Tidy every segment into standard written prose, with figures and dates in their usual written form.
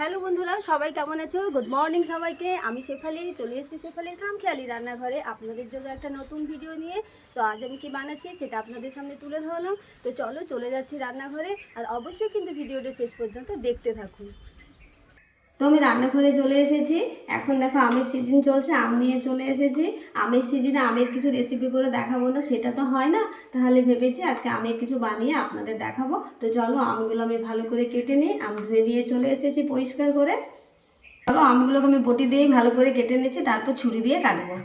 Hello বন্ধুরা, সবাই কেমন আছো? গুড মর্নিং সবাইকে। আমি শেফালি চলে এসেছি শেফালির খামখেয়ালি রান্নাঘরে আপনাদের জন্য একটা নতুন ভিডিও নিয়ে। তো আজ আমি কি বানাচ্ছি সেটা আপনাদের সামনে তুলে ধরলাম। তো চলো চলে যাচ্ছি রান্নাঘরে, আর অবশ্যই কিন্তু ভিডিওটা শেষ পর্যন্ত দেখতে থাকুন। তো আমি রান্নাঘরে চলে এসেছি। এখন দেখো আমের সিজন চলছে, আম নিয়ে চলে এসেছি। আমের সিজনে আমের কিছু রেসিপি করে দেখাবো না, সেটা তো হয় না। তাহলে ভেবেছি আজকে আমের কিছু বানিয়ে আপনাদের দেখাবো। তো চলো আমগুলো আমি ভালো করে কেটে নিই। আম ধুয়ে দিয়ে চলে এসেছি পরিষ্কার করে। চলো আমগুলোকে আমি বটি দিয়েই ভালো করে কেটে নিচ্ছি, তারপর ছুরি দিয়ে কাটবো।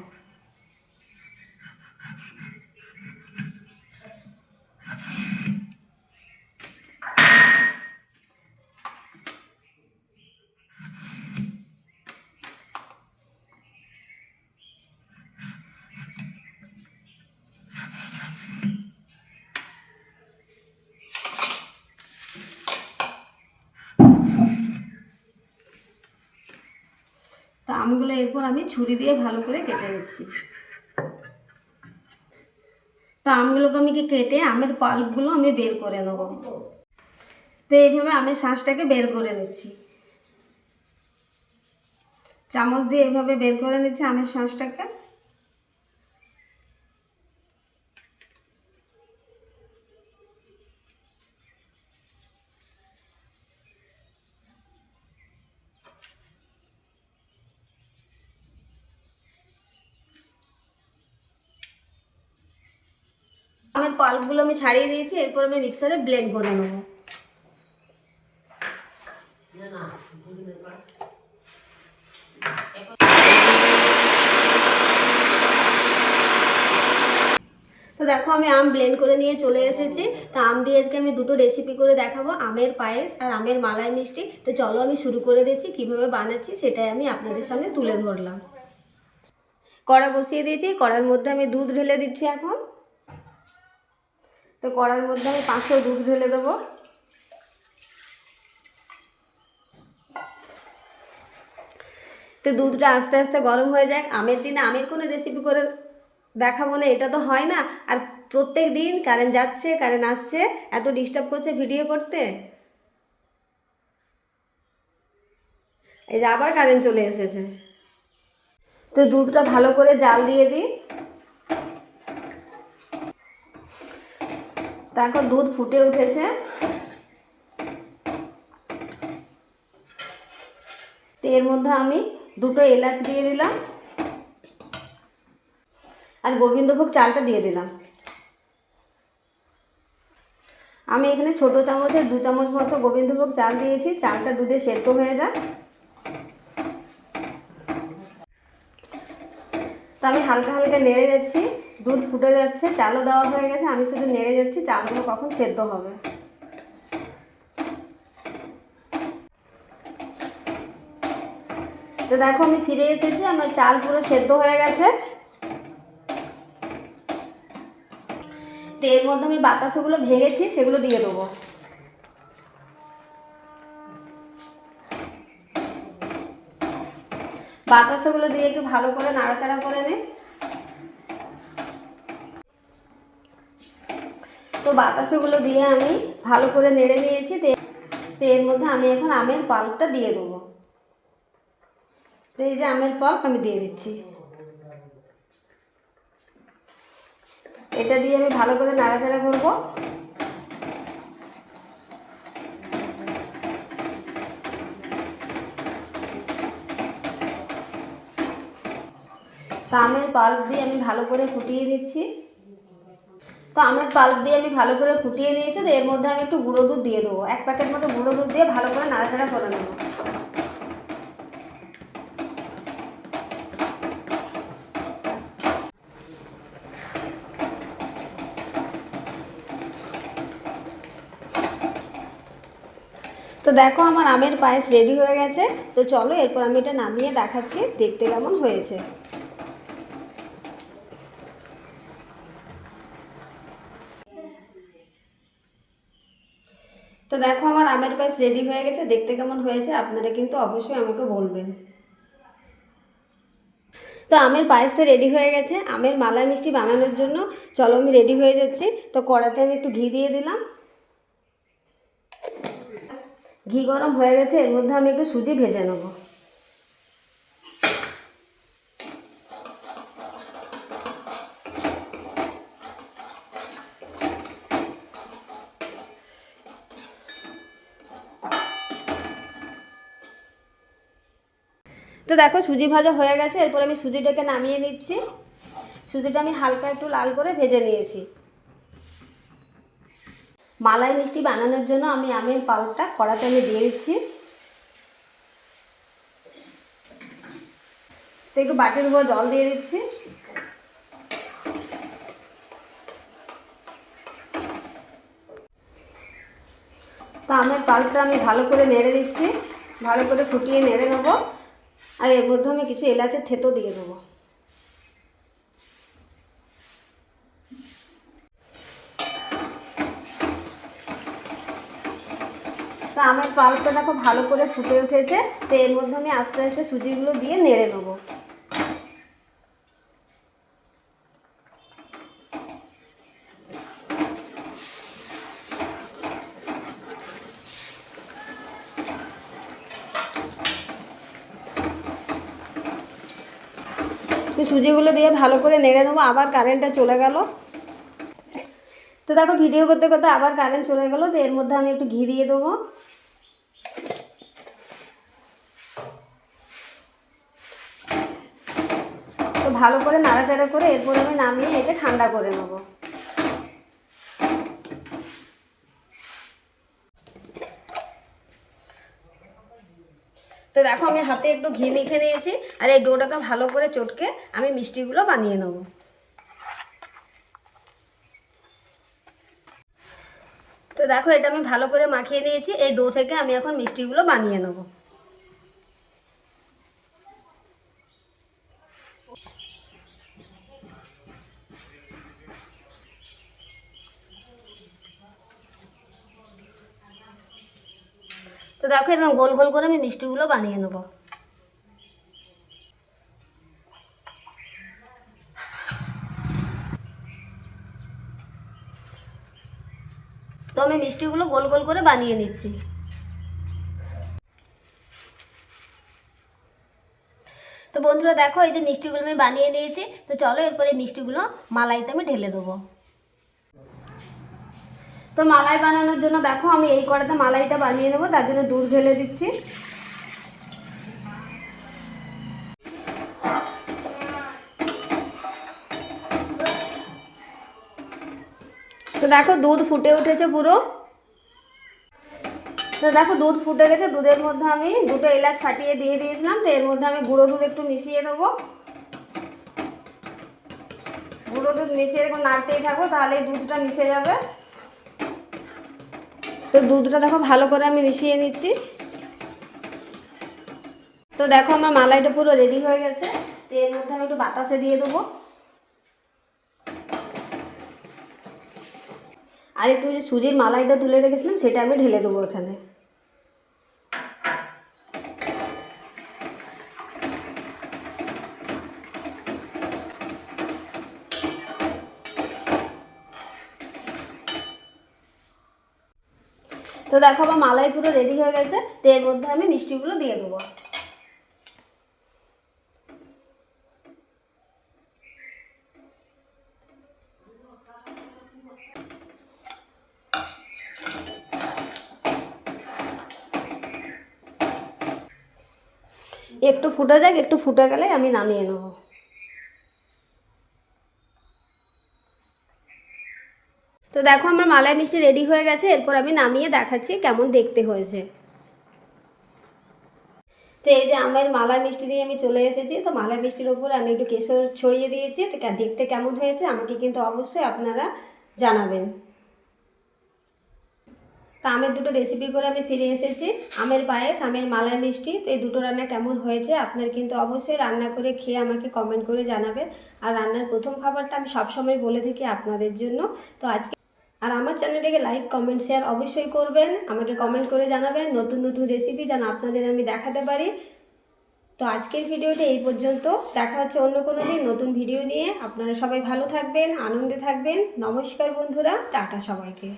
তো আমগুলো এরপর আমি ছুরি দিয়ে ভালো করে কেটে নিচ্ছি। তো আমগুলোকে আমি কেটে আমের পাল্পগুলো আমি বের করে নেবো। তো এইভাবে আমের শাঁসটাকে বের করে নিচ্ছি, চামচ দিয়ে এভাবে বের করে নিচ্ছি আমের শাঁসটাকে। আমের পাল্পগুলো আমি ছাড়িয়ে দিয়েছি, এরপর আমি মিক্সারে ব্লেন্ড করে নেব। তো দেখো আমি আম ব্লেন্ড করে নিয়ে চলে এসেছি। তো আম দিয়ে আজকে আমি দুটো রেসিপি করে দেখাবো, আমের পায়েস আর আমের মালাই মিষ্টি। তো চলো আমি শুরু করে দিচ্ছি, কিভাবে বানাচ্ছি সেটাই আমি আপনাদের সামনে তুলে ধরলাম। কড়া বসিয়ে দিয়েছি, কড়ার মধ্যে আমি দুধ ঢেলে দিচ্ছি এখন। তো কড়ার মধ্যে আমি 500 দুধ ঢেলে দেবো। তো দুধটা আস্তে আস্তে গরম হয়ে যাক। আমের দিনে আমের কোনো রেসিপি করে দেখাবো না, এটা তো হয় না। আর প্রত্যেক দিন কারেন্ট যাচ্ছে কারেন্ট আসছে, এত ডিস্টার্ব করছে ভিডিও করতে। এই যে আবার কারেন্ট চলে এসেছে। তো দুধটা ভালো করে জাল দিয়ে দিই। তারপর দুধ ফুটে উঠেছে। তো এর মধ্যে আমি দুটো এলাচ দিয়ে দিলাম, আর গোবিন্দভোগ চালটা দিয়ে দিলাম। আমি এখানে ছোট চামচের 2 চামচ মতো গোবিন্দভোগ চাল দিয়েছি। চালটা দুধে সেদ্ধ হয়ে যায়। তো আমি হালকা হালকা নেড়ে যাচ্ছি, দুধ ফুটে যাচ্ছে, চালও দেওয়া হয়ে গেছে, আমি শুধু নেড়ে যাচ্ছি চালগুলো কখন সেদ্ধ হবে। তো দেখো আমি ফিরে এসেছি, আমার চাল পুরো সেদ্ধ হয়ে গেছে। তো এর মধ্যে আমি বাতাসাগুলো ভেঙেছি সেগুলো দিয়ে দেবো। বাতাসাগুলো দিয়ে একটু ভালো করে নাড়াচাড়া করে নে। তো বাতাসাগুলো দিয়ে আমি ভালো করে নেড়ে নিয়েছি। তো এর মধ্যে আমি এখন আমের পাল্পটা দিয়ে দেবো। তো এই যে আমের পাল্প আমি দিয়ে দিচ্ছি। এটা দিয়ে আমি ভালো করে নাড়াচাড়া করব। তো আমের পাল্প দিয়ে আমি ভালো করে ফুটিয়ে দিচ্ছি। তো আমের পাল্প দিয়ে আমি ভালো করে ফুটিয়ে নিয়েছি। তো এর মধ্যে আমি একটু গুঁড়ো দুধ দিয়ে দেবো, 1 প্যাকেট মতো গুঁড়ো দুধ দিয়ে ভালো করে নাড়াচাড়া করে নেব। তো দেখো আমার আমের পায়েস রেডি হয়ে গেছে। তো চলো এরপর আমি এটা নামিয়ে দেখাচ্ছি দেখতে কেমন হয়েছে। তো দেখো আমার আমের পায়েস রেডি হয়ে গেছে, দেখতে কেমন হয়েছে আপনারা কিন্তু অবশ্যই আমাকে বলবেন। তো আমের পায়েসটা রেডি হয়ে গেছে। আমের মালাই মিষ্টি বানানোর জন্য চলো আমি রেডি হয়ে যাচ্ছি। তো কড়াতে আমি একটু ঘি দিয়ে দিলাম। ঘি গরম হয়ে গেছে, এর মধ্যে আমি একটু সুজি ভেজে নেব। তো দেখো সুজি ভাজা হয়ে গেছে, এরপর আমি সুজিটাকে নামিয়ে নিচ্ছি। সুজিটা আমি হালকা একটু লাল করে ভেজে নিয়েছি। মালাই মিষ্টি বানানোর জন্য আমি আমের পাল্পটা কড়াতে আমি দিয়ে দিচ্ছি। তো একটু বাটির উপর জল দিয়ে দিচ্ছি। তো আমের পাল্পটা আমি ভালো করে নেড়ে দিচ্ছি, ভালো করে ফুটিয়ে নেড়ে নেবো। আর এর মধ্যে আমি কিছু এলাচের থেতো দিয়ে দেবো। তো আমের পাল্পটা দেখো ভালো করে ফুটে উঠেছে। তো এর মধ্যে আমি আস্তে আস্তে সুজিগুলো দিয়ে নেড়ে নেবো। তো সুজিগুলো দিয়ে ভালো করে নেড়ে নেবো। আবার কারেন্টটা চলে গেল। তো দেখো ভিডিও করতে করতে আবার কারেন্ট চলে গেল। তো এর মধ্যে আমি একটু ঘি দিয়ে দেবো। তো ভালো করে নাড়াচাড়া করে এরপর আমি নামিয়ে এটা ঠান্ডা করে নেব। তো দেখো আমি হাতে একটু ঘি মেখে নিয়েছি। আর এই ডোটাকে ভালো করে চটকে আমি মিষ্টিগুলো বানিয়ে নেব। তো দেখো এটা আমি ভালো করে মাখিয়ে নিয়েছি। এই ডো থেকে আমি এখন মিষ্টিগুলো বানিয়ে নেব। তো দেখো এরকম গোল গোল করে আমি মিষ্টিগুলো বানিয়ে নেব। তো আমি মিষ্টিগুলো গোল গোল করে বানিয়ে নিচ্ছি। তো বন্ধুরা দেখো এই যে মিষ্টিগুলো আমি বানিয়ে নিয়েছি। তো চলো এরপরে মিষ্টিগুলো মালাইতে আমি ঢেলে দেবো। তো মালাই বানানোর জন্য দেখো আমি এই কড়াতে মালাইটা বানিয়ে নেবো, তার জন্য দুধ ঢেলে দিচ্ছি। তো দেখো দুধ ফুটে উঠেছে পুরো। তো দেখো দুধ ফুটে গেছে। দুধের মধ্যে আমি দুটো এলাচ ফাটিয়ে দিয়ে দিয়েছিলাম। তো এর মধ্যে আমি গুঁড়ো দুধ একটু মিশিয়ে দেবো। গুঁড়ো দুধ মিশিয়ে এরকম নাড়তেই থাকবো, তাহলে দুধটা মিশে যাবে। তো দুধটা দেখো ভালো করে আমি মিশিয়ে নিচ্ছি। তো দেখো আমার মালাইটা পুরো রেডি হয়ে গেছে। তো এর মধ্যে আমি একটু বাতাসে দিয়ে দেবো। আর একটু যে সুজির মালাইটা তুলে রেখেছিলাম সেটা আমি ঢেলে দেবো এখানে। তো দেখো আমার মালাই পুরো রেডি হয়ে গেছে। তো এর মধ্যে আমি মিষ্টিগুলো দিয়ে দেবো। একটু ফুটে যাক, একটু ফুটে গেলে আমি নামিয়ে নেব। তো দেখো আমার মালাই মিষ্টি রেডি হয়ে গেছে। এরপর আমি নামিয়ে দেখাচ্ছি কেমন দেখতে হয়েছে। তো এই যে আমের মালাই মিষ্টি দিয়ে আমি চলে এসেছি। তো মালাই মিষ্টির ওপর আমি একটু কেশর ছড়িয়ে দিয়েছি। তো দেখতে কেমন হয়েছে আমাকে কিন্তু অবশ্যই আপনারা জানাবেন। তা আমের দুটো রেসিপি করে আমি ফিরে এসেছি। আমের পায়েস, আমের মালাই মিষ্টি। তো এই দুটো রান্না কেমন হয়েছে আপনার কিন্তু অবশ্যই রান্না করে খেয়ে আমাকে কমেন্ট করে জানাবেন। আর রান্নার প্রথম খাবারটা আমি সবসময় বলে থাকি আপনাদের জন্য। তো আজকে আর আমার চ্যানেলটাকে লাইক কমেন্ট শেয়ার অবশ্যই করবেন। আমাকে কমেন্ট করে জানাবেন নতুন নতুন রেসিপি যেন আপনাদের আমি দেখাতে পারি। তো আজকের ভিডিওটা এই পর্যন্ত। দেখা হচ্ছে অন্য কোনো দিন নতুন ভিডিও নিয়ে। আপনারা সবাই ভালো থাকবেন, আনন্দে থাকবেন। নমস্কার বন্ধুরা, টাটা সবাইকে।